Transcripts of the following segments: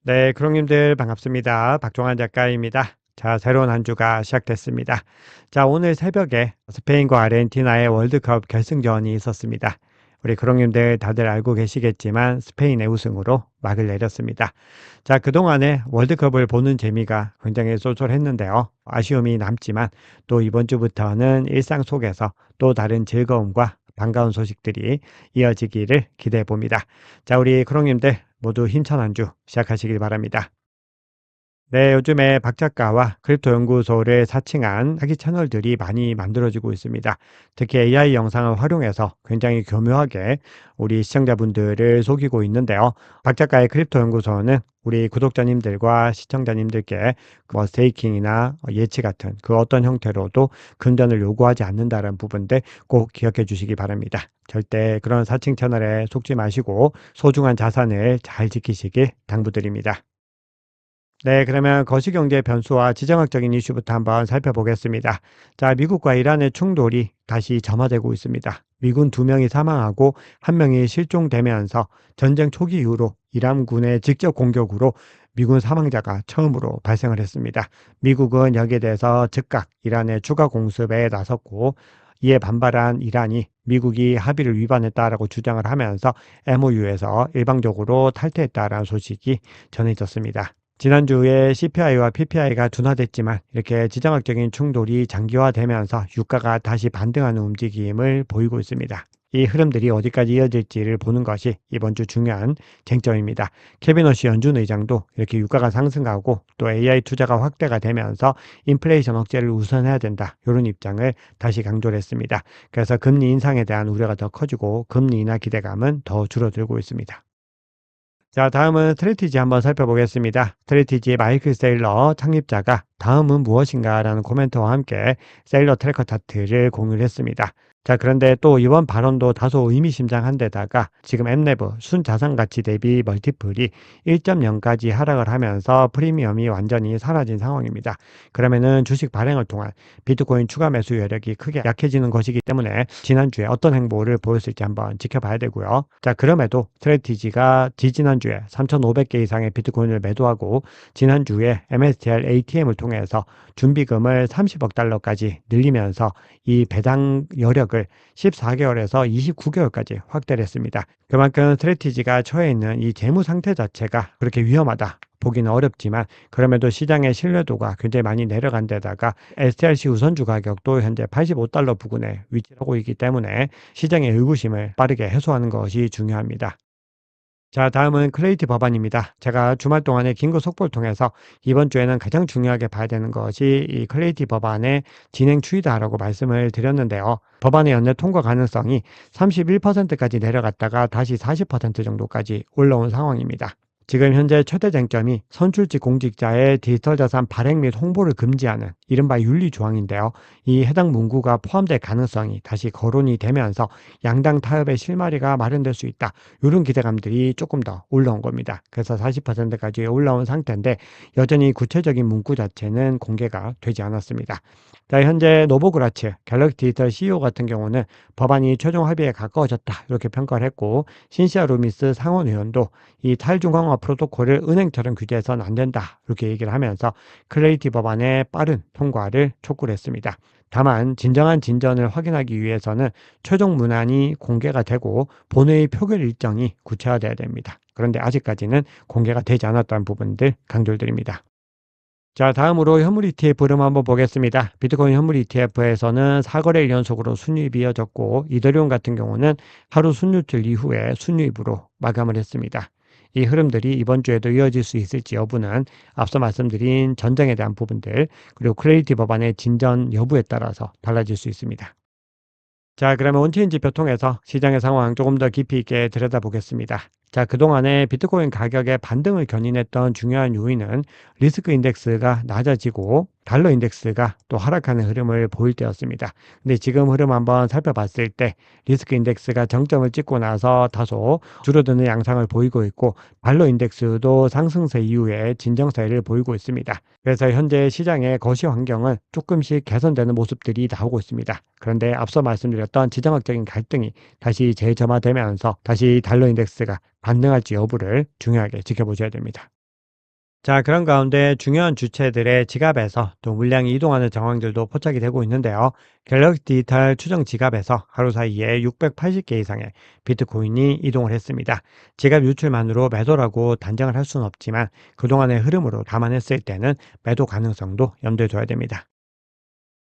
네, 크롱님들 반갑습니다. 박종환 작가입니다. 자, 새로운 한 주가 시작됐습니다. 자, 오늘 새벽에 스페인과 아르헨티나의 월드컵 결승전이 있었습니다. 우리 크롱님들 다들 알고 계시겠지만 스페인의 우승으로 막을 내렸습니다. 자, 그동안에 월드컵을 보는 재미가 굉장히 쏠쏠했는데요. 아쉬움이 남지만 또 이번 주부터는 일상 속에서 또 다른 즐거움과 반가운 소식들이 이어지기를 기대해 봅니다. 자, 우리 크롱님들 모두 힘찬 한 주 시작하시길 바랍니다. 네, 요즘에 박 작가와 크립토 연구소를 사칭한 사기 채널들이 많이 만들어지고 있습니다. 특히 AI 영상을 활용해서 굉장히 교묘하게 우리 시청자분들을 속이고 있는데요. 박 작가의 크립토 연구소는 우리 구독자님들과 시청자님들께 뭐 스테이킹이나 예치 같은 그 어떤 형태로도 금전을 요구하지 않는다는 부분들 꼭 기억해 주시기 바랍니다. 절대 그런 사칭 채널에 속지 마시고 소중한 자산을 잘 지키시길 당부드립니다. 네, 그러면 거시경제 변수와 지정학적인 이슈부터 한번 살펴보겠습니다. 자, 미국과 이란의 충돌이 다시 점화되고 있습니다. 미군 두 명이 사망하고 한 명이 실종되면서 전쟁 초기 이후로 이란군의 직접 공격으로 미군 사망자가 처음으로 발생을 했습니다. 미국은 여기에 대해서 즉각 이란의 추가 공습에 나섰고 이에 반발한 이란이 미국이 합의를 위반했다라고 주장을 하면서 MOU에서 일방적으로 탈퇴했다라는 소식이 전해졌습니다. 지난주에 CPI와 PPI가 둔화됐지만 이렇게 지정학적인 충돌이 장기화되면서 유가가 다시 반등하는 움직임을 보이고 있습니다. 이 흐름들이 어디까지 이어질지를 보는 것이 이번 주 중요한 쟁점입니다. 케빈 워시 연준 의장도 이렇게 유가가 상승하고 또 AI 투자가 확대가 되면서 인플레이션 억제를 우선해야 된다. 이런 입장을 다시 강조를 했습니다. 그래서 금리 인상에 대한 우려가 더 커지고 금리 인하 기대감은 더 줄어들고 있습니다. 자, 다음은 스트레티지 한번 살펴보겠습니다. 스트레티지의 마이클 세일러 창립자가 다음은 무엇인가라는 코멘트와 함께 세일러 트래커 차트를 공유를 했습니다. 자, 그런데 또 이번 발언도 다소 의미심장한 데다가 지금 엠레브 순자산 가치 대비 멀티플이 1.0까지 하락을 하면서 프리미엄이 완전히 사라진 상황입니다. 그러면은 주식 발행을 통한 비트코인 추가 매수 여력이 크게 약해지는 것이기 때문에 지난주에 어떤 행보를 보였을지 한번 지켜봐야 되고요. 자, 그럼에도 스트레티지가 지지난주에 3,500개 이상의 비트코인을 매도하고 지난주에 MSTR ATM을 통해서 준비금을 30억 달러까지 늘리면서 이 배당 여력을 14개월에서 29개월까지 확대를 했습니다. 그만큼 스트레티지가 처해 있는 이 재무 상태 자체가 그렇게 위험하다. 보기는 어렵지만 그럼에도 시장의 신뢰도가 굉장히 많이 내려간 데다가 STRC 우선주 가격도 현재 85달러 부근에 위치하고 있기 때문에 시장의 의구심을 빠르게 해소하는 것이 중요합니다. 자, 다음은 클레이티 법안입니다. 제가 주말 동안에 긴급 속보를 통해서 이번 주에는 가장 중요하게 봐야 되는 것이 이 클레이티 법안의 진행 추이다라고 말씀을 드렸는데요. 법안의 연내 통과 가능성이 31%까지 내려갔다가 다시 40% 정도까지 올라온 상황입니다. 지금 현재 최대 쟁점이 선출직 공직자의 디지털 자산 발행 및 홍보를 금지하는 이른바 윤리 조항인데요. 이 해당 문구가 포함될 가능성이 다시 거론이 되면서 양당 타협의 실마리가 마련될 수 있다. 이런 기대감들이 조금 더 올라온 겁니다. 그래서 40%까지 올라온 상태인데 여전히 구체적인 문구 자체는 공개가 되지 않았습니다. 자, 현재 노보그라츠 갤럭시 디지털 CEO 같은 경우는 법안이 최종 합의에 가까워졌다. 이렇게 평가를 했고 신시아 루미스 상원의원도 이 탈중앙화 프로토콜을 은행처럼 규제해서는 안 된다. 이렇게 얘기를 하면서 클레이티 법안의 빠른 통과를 촉구를 했습니다. 다만 진정한 진전을 확인하기 위해서는 최종 문안이 공개가 되고 본회의 표결 일정이 구체화돼야 됩니다. 그런데 아직까지는 공개가 되지 않았다는 부분들 강조를 드립니다. 자, 다음으로 현물 ETF 흐름 한번 보겠습니다. 비트코인 현물 ETF에서는 4거래일 연속으로 순이익이 이어졌고 이더리움 같은 경우는 하루 순유틀 이후에 순이익으로 마감을 했습니다. 이 흐름들이 이번 주에도 이어질 수 있을지 여부는 앞서 말씀드린 전쟁에 대한 부분들 그리고 크레디티 법안의 진전 여부에 따라서 달라질 수 있습니다. 자, 그러면 온체인 지표 통해서 시장의 상황 조금 더 깊이 있게 들여다보겠습니다. 자, 그동안에 비트코인 가격의 반등을 견인했던 중요한 요인은 리스크 인덱스가 낮아지고 달러 인덱스가 또 하락하는 흐름을 보일 때였습니다. 근데 지금 흐름 한번 살펴봤을 때 리스크 인덱스가 정점을 찍고 나서 다소 줄어드는 양상을 보이고 있고 달러 인덱스도 상승세 이후에 진정세를 보이고 있습니다. 그래서 현재 시장의 거시 환경은 조금씩 개선되는 모습들이 나오고 있습니다. 그런데 앞서 말씀드렸던 지정학적인 갈등이 다시 재점화되면서 다시 달러 인덱스가 반등할지 여부를 중요하게 지켜보셔야 됩니다. 자, 그런 가운데 중요한 주체들의 지갑에서 또 물량이 이동하는 정황들도 포착이 되고 있는데요. 갤럭시 디지털 추정 지갑에서 하루 사이에 680개 이상의 비트코인이 이동을 했습니다. 지갑 유출만으로 매도라고 단정을 할 수는 없지만 그동안의 흐름으로 감안했을 때는 매도 가능성도 염두에 둬야 됩니다.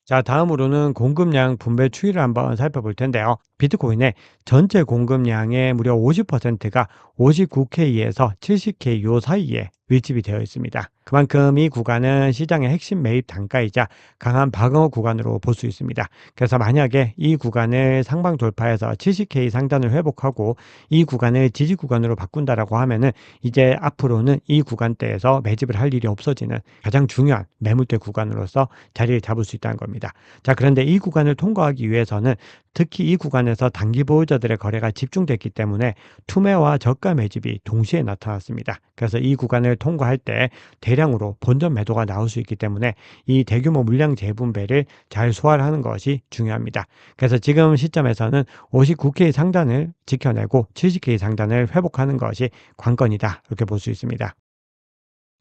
자, 다음으로는 공급량 분배 추이를 한번 살펴볼 텐데요. 비트코인의 전체 공급량의 무려 50%가 59K에서 70K 요 사이에 밀집이 되어 있습니다. 그만큼 이 구간은 시장의 핵심 매입 단가이자 강한 방어 구간으로 볼 수 있습니다. 그래서 만약에 이 구간을 상방 돌파해서 70K 상단을 회복하고 이 구간을 지지 구간으로 바꾼다라고 하면은 이제 앞으로는 이 구간대에서 매집을 할 일이 없어지는 가장 중요한 매물대 구간으로서 자리를 잡을 수 있다는 겁니다. 자, 그런데 이 구간을 통과하기 위해서는 특히 이 구간에서 단기 보유자들의 거래가 집중됐기 때문에 투매와 저가 매집이 동시에 나타났습니다. 그래서 이 구간을 통과할 때 대량으로 본전 매도가 나올 수 있기 때문에 이 대규모 물량 재분배를 잘 소화를 하는 것이 중요합니다. 그래서 지금 시점에서는 59K 상단을 지켜내고 70K 상단을 회복하는 것이 관건이다. 이렇게 볼 수 있습니다.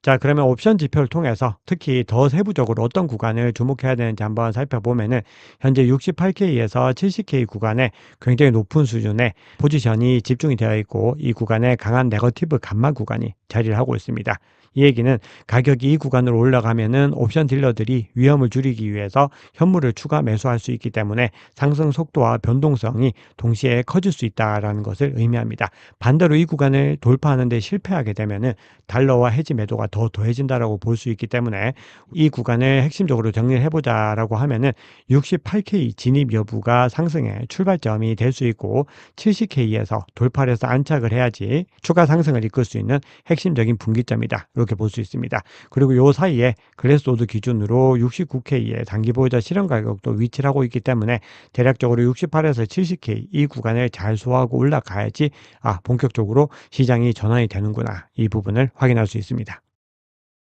자, 그러면 옵션 지표를 통해서 특히 더 세부적으로 어떤 구간을 주목해야 되는지 한번 살펴보면은 현재 68K에서 70K 구간에 굉장히 높은 수준의 포지션이 집중이 되어 있고 이 구간에 강한 네거티브 감마 구간이 자리를 하고 있습니다. 이 얘기는 가격이 이 구간으로 올라가면은 옵션 딜러들이 위험을 줄이기 위해서 현물을 추가 매수할 수 있기 때문에 상승 속도와 변동성이 동시에 커질 수 있다라는 것을 의미합니다. 반대로 이 구간을 돌파하는 데 실패하게 되면은 달러와 해지 매도가 더 더해진다라고 볼 수 있기 때문에 이 구간을 핵심적으로 정리를 해보자라고 하면은 68K 진입 여부가 상승의 출발점이 될 수 있고 70K에서 돌파를 해서 안착을 해야지 추가 상승을 이끌 수 있는 핵심적인 분기점이다. 이렇게 볼 수 있습니다. 그리고 요 사이에 글래스로드 기준으로 69K의 단기 보유자 실현 가격도 위치를 하고 있기 때문에 대략적으로 68에서 70K 이 구간을 잘 소화하고 올라가야지 본격적으로 시장이 전환이 되는구나. 이 부분을 확인할 수 있습니다.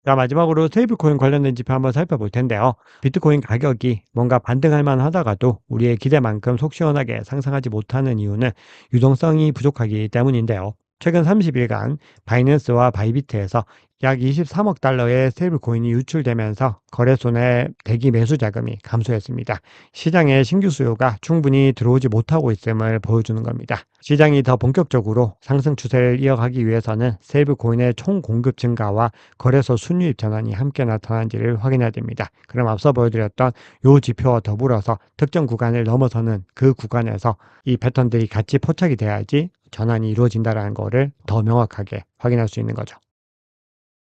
자, 마지막으로 스테이블코인 관련된 지표 한번 살펴볼 텐데요. 비트코인 가격이 뭔가 반등할 만하다가도 우리의 기대만큼 속 시원하게 상승하지 못하는 이유는 유동성이 부족하기 때문인데요. 최근 30일간 바이낸스와 바이비트에서 약 23억 달러의 스테이블 코인이 유출되면서 거래소 내 대기 매수 자금이 감소했습니다. 시장에 신규 수요가 충분히 들어오지 못하고 있음을 보여주는 겁니다. 시장이 더 본격적으로 상승 추세를 이어가기 위해서는 스테이블 코인의 총 공급 증가와 거래소 순유입 전환이 함께 나타난지를 확인해야 됩니다. 그럼 앞서 보여드렸던 이 지표와 더불어서 특정 구간을 넘어서는 그 구간에서 이 패턴들이 같이 포착이 돼야지 전환이 이루어진다는 거를 더 명확하게 확인할 수 있는 거죠.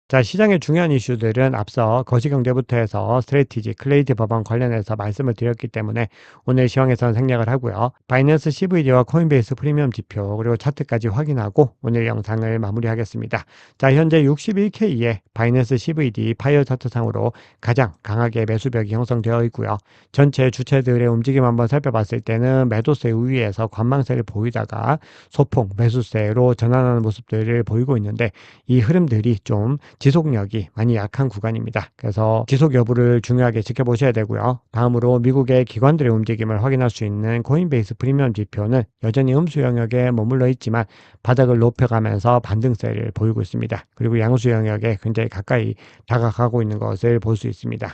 자, 시장의 중요한 이슈들은 앞서 거시경제부터 해서 스트레티지, 클레이드 법안 관련해서 말씀을 드렸기 때문에 오늘 시황에서는 생략을 하고요. 바이낸스 CVD와 코인베이스 프리미엄 지표 그리고 차트까지 확인하고 오늘 영상을 마무리하겠습니다. 자, 현재 61K의 바이낸스 CVD 파이어 차트상으로 가장 강하게 매수벽이 형성되어 있고요. 전체 주체들의 움직임 한번 살펴봤을 때는 매도세 우위에서 관망세를 보이다가 소폭 매수세로 전환하는 모습들을 보이고 있는데 이 흐름들이 좀 지속력이 많이 약한 구간입니다. 그래서 지속 여부를 중요하게 지켜보셔야 되고요. 다음으로 미국의 기관들의 움직임을 확인할 수 있는 코인베이스 프리미엄 지표는 여전히 음수 영역에 머물러 있지만 바닥을 높여가면서 반등세를 보이고 있습니다. 그리고 양수 영역에 굉장히 가까이 다가가고 있는 것을 볼 수 있습니다.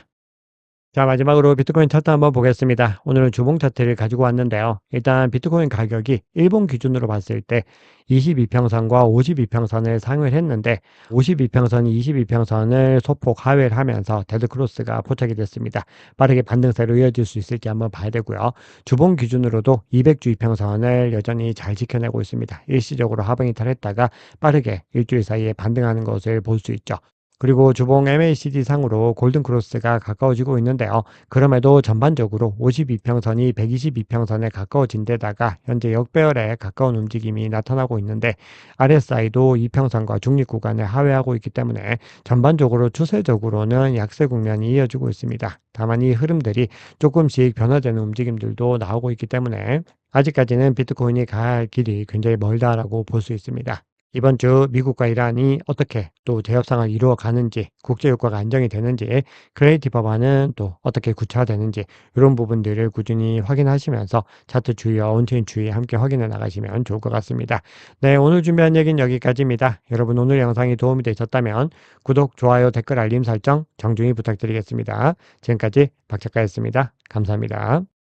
자, 마지막으로 비트코인 차트 한번 보겠습니다. 오늘은 주봉 차트를 가지고 왔는데요. 일단 비트코인 가격이 일본 기준으로 봤을 때 22평선과 52평선을 상회를 했는데 52평선이 22평선을 소폭 하회를 하면서 데드크로스가 포착이 됐습니다. 빠르게 반등세로 이어질 수 있을지 한번 봐야 되고요. 주봉 기준으로도 200주 이평선을 여전히 잘 지켜내고 있습니다. 일시적으로 하방 이탈했다가 빠르게 일주일 사이에 반등하는 것을 볼 수 있죠. 그리고 주봉 MACD 상으로 골든크로스가 가까워지고 있는데요. 그럼에도 전반적으로 52평선이 122평선에 가까워진 데다가 현재 역배열에 가까운 움직임이 나타나고 있는데 RSI도 이평선과 중립 구간을 하회하고 있기 때문에 전반적으로 추세적으로는 약세 국면이 이어지고 있습니다. 다만 이 흐름들이 조금씩 변화되는 움직임들도 나오고 있기 때문에 아직까지는 비트코인이 갈 길이 굉장히 멀다라고 볼 수 있습니다. 이번 주 미국과 이란이 어떻게 또 재협상을 이루어 가는지, 국제 유가가 안정이 되는지, 크레디트 법안은 또 어떻게 구체화되는지 이런 부분들을 꾸준히 확인하시면서 차트 주의와 온체인 주의 함께 확인해 나가시면 좋을 것 같습니다. 네, 오늘 준비한 얘기는 여기까지입니다. 여러분 오늘 영상이 도움이 되셨다면 구독, 좋아요, 댓글, 알림 설정 정중히 부탁드리겠습니다. 지금까지 박 작가였습니다. 감사합니다.